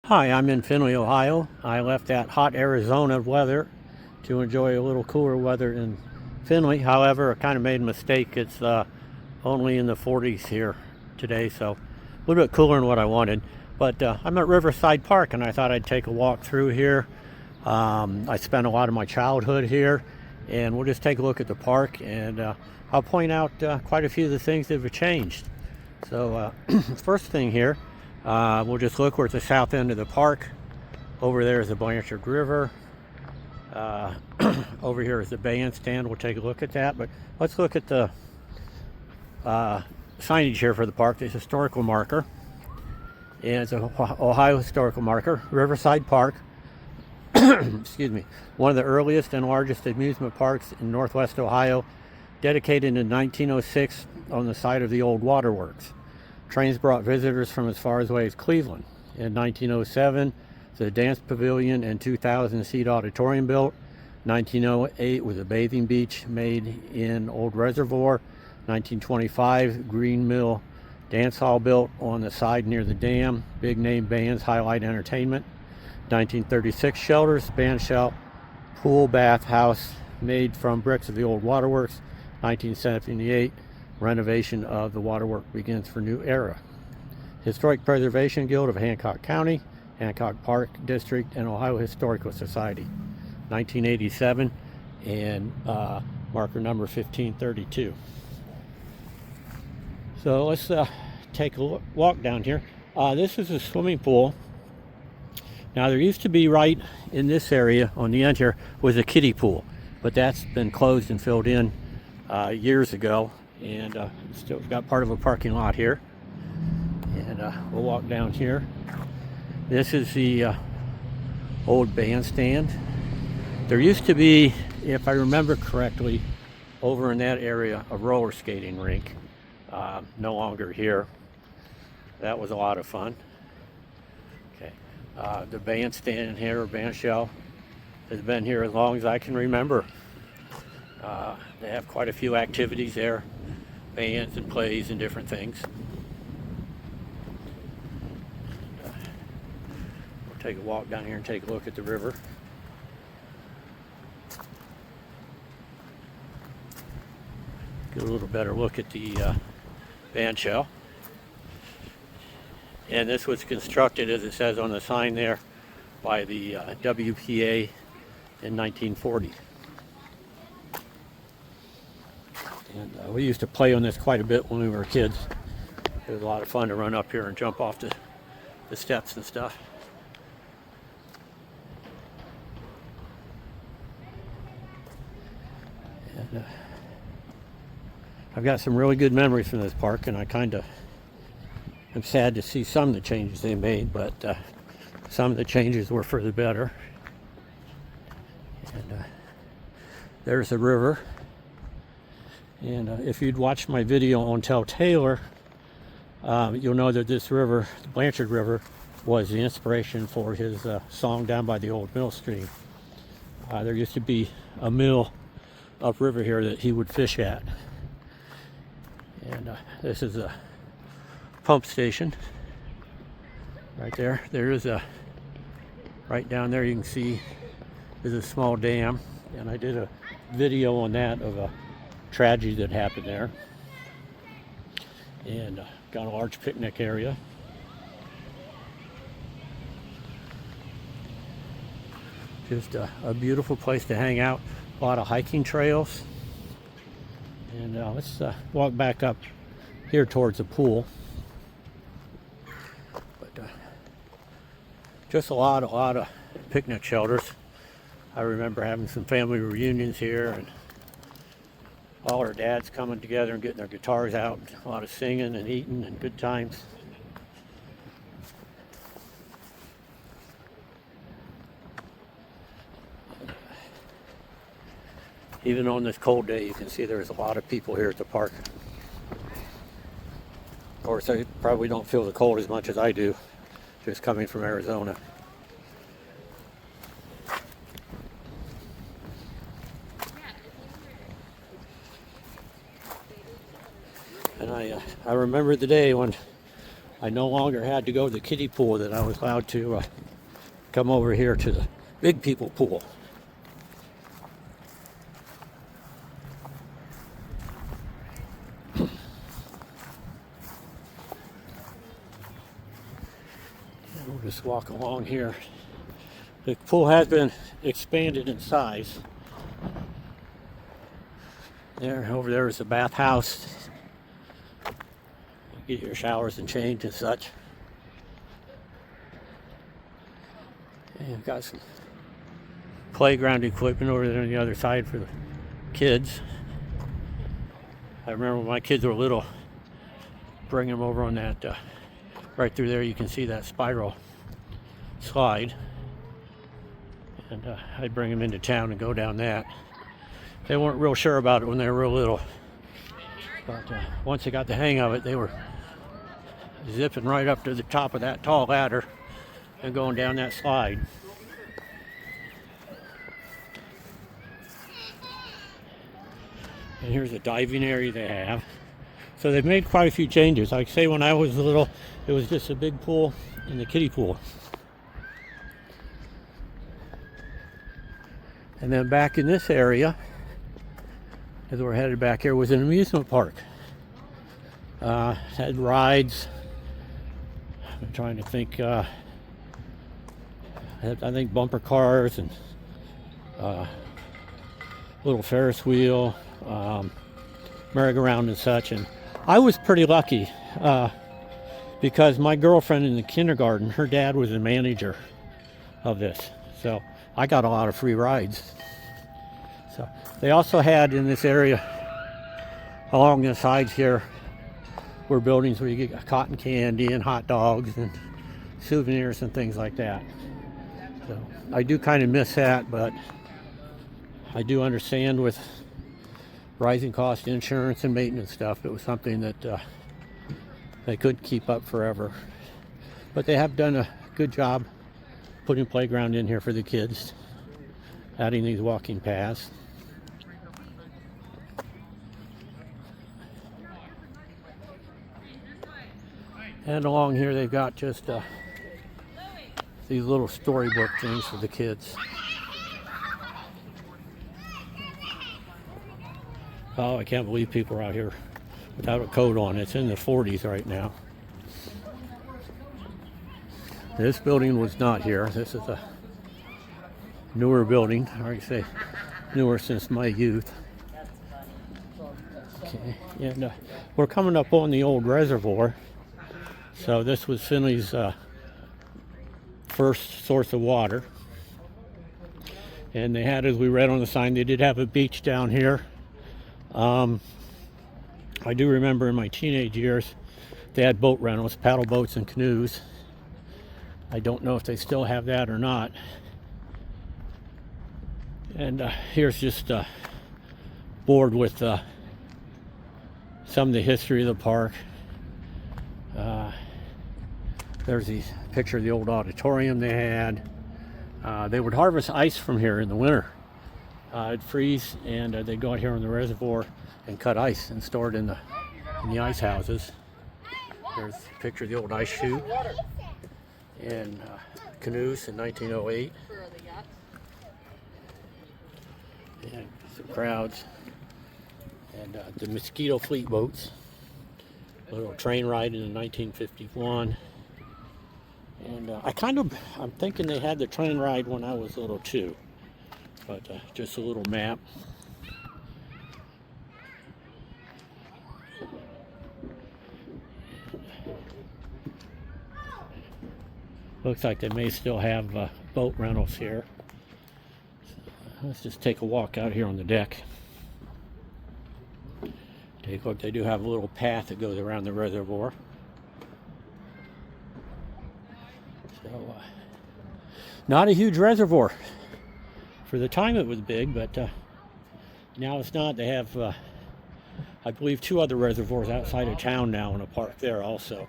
Hi, I'm in Findlay, Ohio. I left that hot Arizona weather to enjoy a little cooler weather in Findlay. However, I kind of made a mistake. It's only in the 40s here today, so a little bit cooler than what I wanted. But I'm at Riverside Park, and I thought I'd take a walk through here. I spent a lot of my childhood here, and we'll just take a look at the park, and I'll point out quite a few of the things that have changed. So, first thing here, we'll just look. We're at the south end of the park. Over there is the Blanchard River. Uh, Over here is the bandstand. We'll take a look at that. But let's look at the signage here for the park. The historical marker. And it's an Ohio historical marker. Riverside Park. Excuse me. One of the earliest and largest amusement parks in Northwest Ohio. Dedicated in 1906 on the site of the old waterworks. Trains brought visitors from as far away as Cleveland. In 1907, the dance pavilion and 2,000-seat auditorium built. 1908 was a bathing beach made in Old Reservoir. 1925, Green Mill Dance Hall built on the side near the dam. Big name bands highlight entertainment. 1936, shelters, band shell, pool, bath house made from bricks of the old waterworks. 1978, renovation of the waterwork begins for new era. Historic Preservation Guild of Hancock County, Hancock Park District, and Ohio Historical Society. 1987, and marker number 1532. So let's take a walk down here. This is a swimming pool. Now there used to be right in this area on the end here was a kiddie pool, but that's been closed and filled in years ago, and still got part of a parking lot here. And we'll walk down here. This is the old bandstand. There used to be, if I remember correctly, over in that area, a roller skating rink. No longer here. That was a lot of fun. Okay, the bandstand here, or band shell, has been here as long as I can remember. They have quite a few activities there, bands and plays and different things. We'll take a walk down here and take a look at the river. Get a little better look at the band shell. And this was constructed, as it says on the sign there, by the WPA in 1940. And we used to play on this quite a bit when we were kids. It was a lot of fun to run up here and jump off the steps and stuff. And I've got some really good memories from this park, and I kind of am sad to see some of the changes they made, but some of the changes were for the better. And there's the river. And if you'd watched my video on Tell Taylor, you'll know that this river, the Blanchard River, was the inspiration for his song Down by the Old Mill Stream. There used to be a mill upriver here that he would fish at. And this is a pump station right there. There is a, right down there you can see is a small dam, and I did a video on that of a tragedy that happened there. And got a large picnic area. Just a beautiful place to hang out. A lot of hiking trails. And let's walk back up here towards the pool. But just a lot of picnic shelters. I remember having some family reunions here, and all our dads coming together and getting their guitars out. A lot of singing and eating and good times. Even on this cold day, you can see there's a lot of people here at the park. Of course, they probably don't feel the cold as much as I do, just coming from Arizona. And I remember the day when I no longer had to go to the kiddie pool, that I was allowed to come over here to the big people pool. We'll just walk along here. The pool has been expanded in size. There, over there is the bathhouse. You get your showers and change and such. And you've got some playground equipment over there on the other side for the kids. I remember when my kids were little, bring them over on that, right through there you can see that spiral slide. And I'd bring them into town and go down that. They weren't real sure about it when they were real little. But once they got the hang of it, they were zipping right up to the top of that tall ladder and going down that slide. And here's a diving area they have. So they've made quite a few changes. Like I say, when I was little, it was just a big pool and the kiddie pool. And then back in this area, as we're headed back here, was an amusement park. Had rides. I'm trying to think. I think bumper cars and little Ferris wheel, merry-go-round and such. And I was pretty lucky because my girlfriend in the kindergarten, her dad was the manager of this, so I got a lot of free rides. So they also had in this area along the sides here were buildings where you get cotton candy and hot dogs and souvenirs and things like that. So I do kind of miss that, but I do understand with rising cost insurance and maintenance stuff, it was something that they couldn't keep up forever. But they have done a good job putting a playground in here for the kids, adding these walking paths. And along here they've got just these little storybook things for the kids. Oh, I can't believe people are out here without a coat on. It's in the 40s right now. This building was not here. This is a newer building. I already say newer since my youth. Okay, and we're coming up on the old reservoir. So this was Findlay's first source of water. And they had, as we read on the sign, they did have a beach down here. I do remember in my teenage years, they had boat rentals, paddle boats and canoes. I don't know if they still have that or not. And here's just a board with some of the history of the park. There's the picture of the old auditorium they had. They would harvest ice from here in the winter. It'd freeze, and they'd go out here on the reservoir and cut ice and store it in the ice houses. There's a picture of the old ice chute and canoes in 1908. And some crowds. And the Mosquito Fleet boats. A little train ride in 1951. And I'm thinking they had the train ride when I was little too. But just a little map. Looks like they may still have boat rentals here. So let's just take a walk out here on the deck. Take a look, they do have a little path that goes around the reservoir. So, not a huge reservoir. For the time it was big, but now it's not. They have, I believe, 2 other reservoirs outside of town now in a park there also.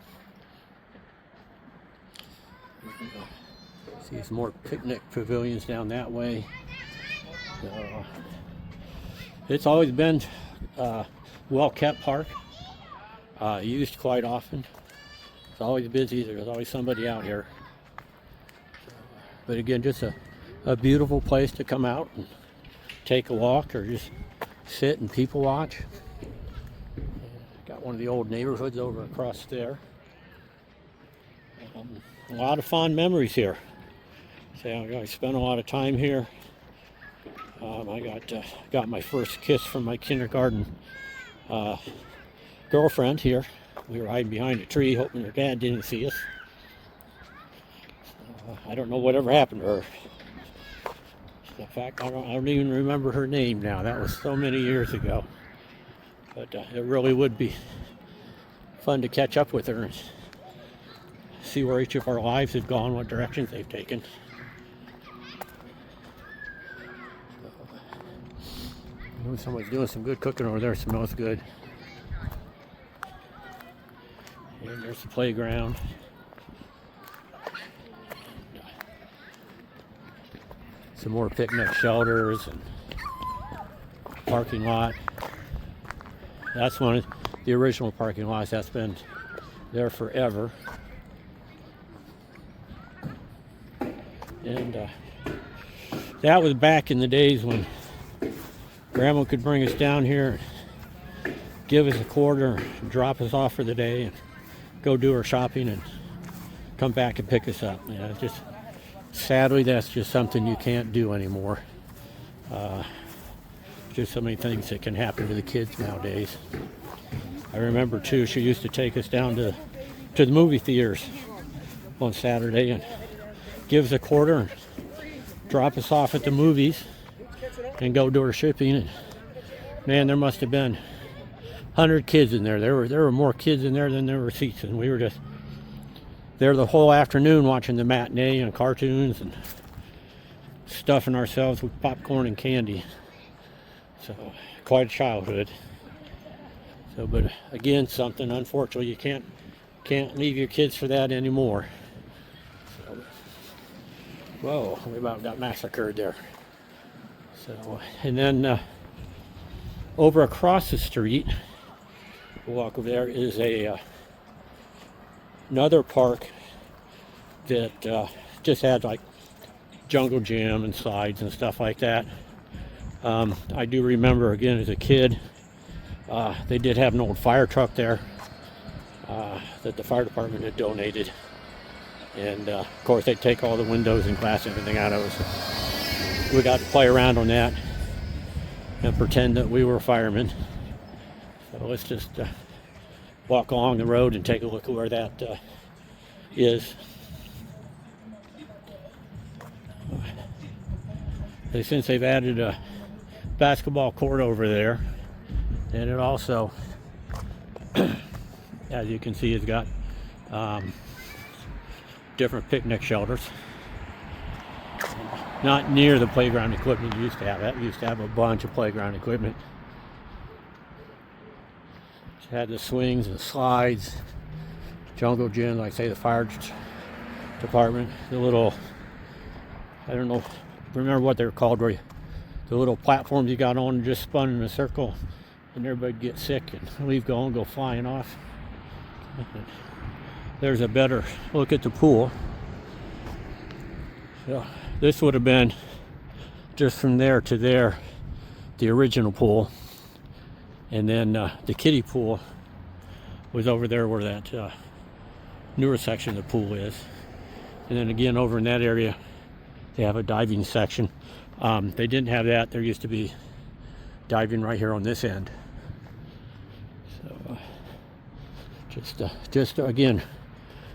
See some more picnic pavilions down that way. So, it's always been a well-kept park, used quite often. It's always busy. There's always somebody out here. But again, just a beautiful place to come out and take a walk or just sit and people watch. Got one of the old neighborhoods over across there. A lot of fond memories here. So I spent a lot of time here. I got my first kiss from my kindergarten girlfriend here. We were hiding behind a tree hoping her dad didn't see us. I don't know whatever happened to her. In fact, I don't even remember her name now. That was so many years ago. But it really would be fun to catch up with her and see where each of our lives have gone, what directions they've taken. Someone's doing some good cooking over there. Smells good. And there's the playground. Some more picnic shelters and parking lot. That's one of the original parking lots that's been there forever. And that was back in the days when Grandma could bring us down here, give us a quarter, and drop us off for the day, and go do our shopping and come back and pick us up. You know, just sadly, that's just something you can't do anymore. Just so many things that can happen to the kids nowadays. I remember too, she used to take us down to the movie theaters on Saturday and give us a quarter and drop us off at the movies and go do our shipping. And man, there must have been 100 kids in there. There were more kids in there than there were seats, and we were just there the whole afternoon watching the matinee and cartoons and stuffing ourselves with popcorn and candy. So quite a childhood. So, but again, something unfortunately you can't leave your kids for that anymore. So, whoa, we about got massacred there. So, and then over across the street, we'll walk over there, is another park that just had like jungle gym and slides and stuff like that. I do remember, again, as a kid, they did have an old fire truck there that the fire department had donated. And of course, they'd take all the windows and glass and everything out of us. We got to play around on that and pretend that we were firemen. So let's just walk along the road and take a look at where that is. Since they've added a basketball court over there, and it also, as you can see, has got different picnic shelters. Not near the playground equipment you used to have. That used to have a bunch of playground equipment. It had the swings and slides, jungle gym, like say the fire department, the little, I don't know, remember what they're called, where the little platforms you got on and just spun in a circle and everybody'd get sick and leave go and go flying off. There's a better look at the pool. So this would have been just from there to there, the original pool. And then the kiddie pool was over there where that newer section of the pool is. And then again, over in that area, they have a diving section. They didn't have that. There used to be diving right here on this end. So just again,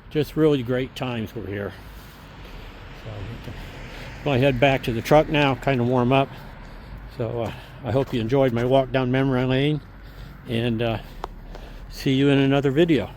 just really great times were here. So I'll head back to the truck now, kind of warm up. So I hope you enjoyed my walk down memory lane, and see you in another video.